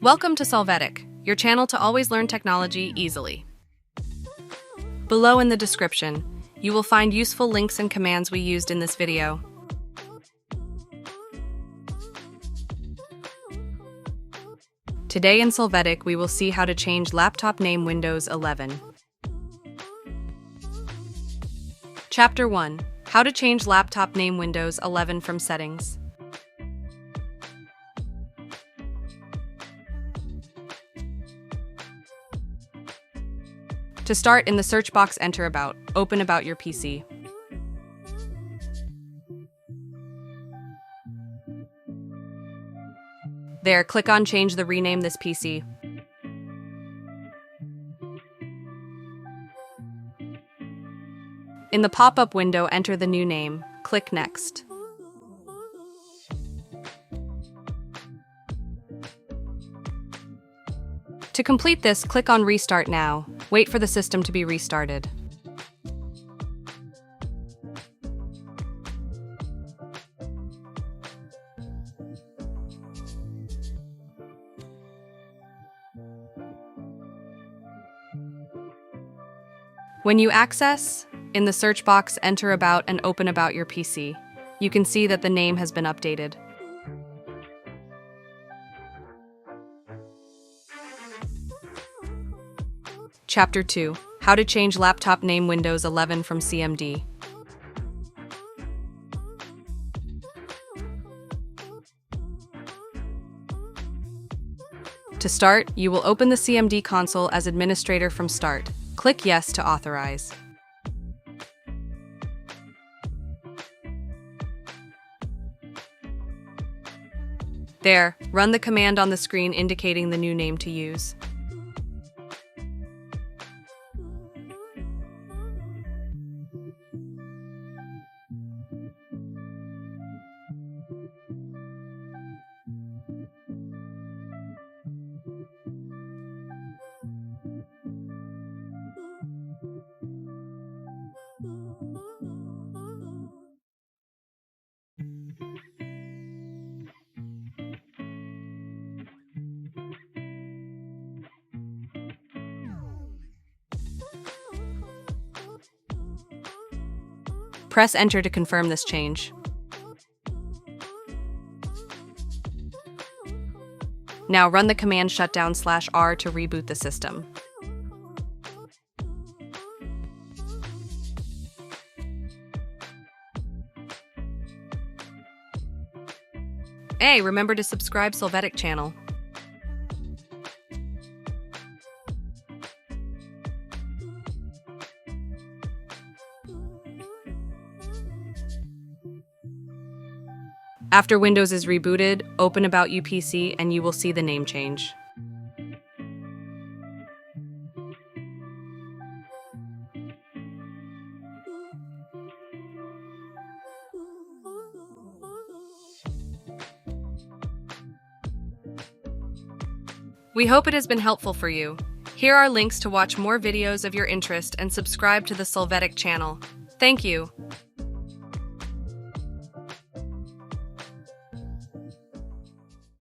Welcome to Solvetic, your channel to always learn technology easily. Below in the description, you will find useful links and commands we used in this video. Today in Solvetic, we will see how to change laptop name Windows 11. Chapter 1. How to change laptop name Windows 11 from settings. To start, in the search box, enter About, open About your PC. There, click on Change the Rename this PC. In the pop-up window, enter the new name. Click Next. To complete this, click on Restart Now. Wait for the system to be restarted. When you access, in the search box, enter About and open About your PC. You can see that the name has been updated. Chapter 2. How to change laptop name Windows 11 from CMD. To start, you will open the CMD console as administrator from Start. Click Yes to authorize. There, run the command on the screen indicating the new name to use. Press Enter to confirm this change. Now run the command Shutdown/R to reboot the system. Hey, remember to subscribe Solvetic channel. After Windows is rebooted, open About You PC and you will see the name change. We hope it has been helpful for you. Here are links to watch more videos of your interest and subscribe to the Solvetic channel. Thank you.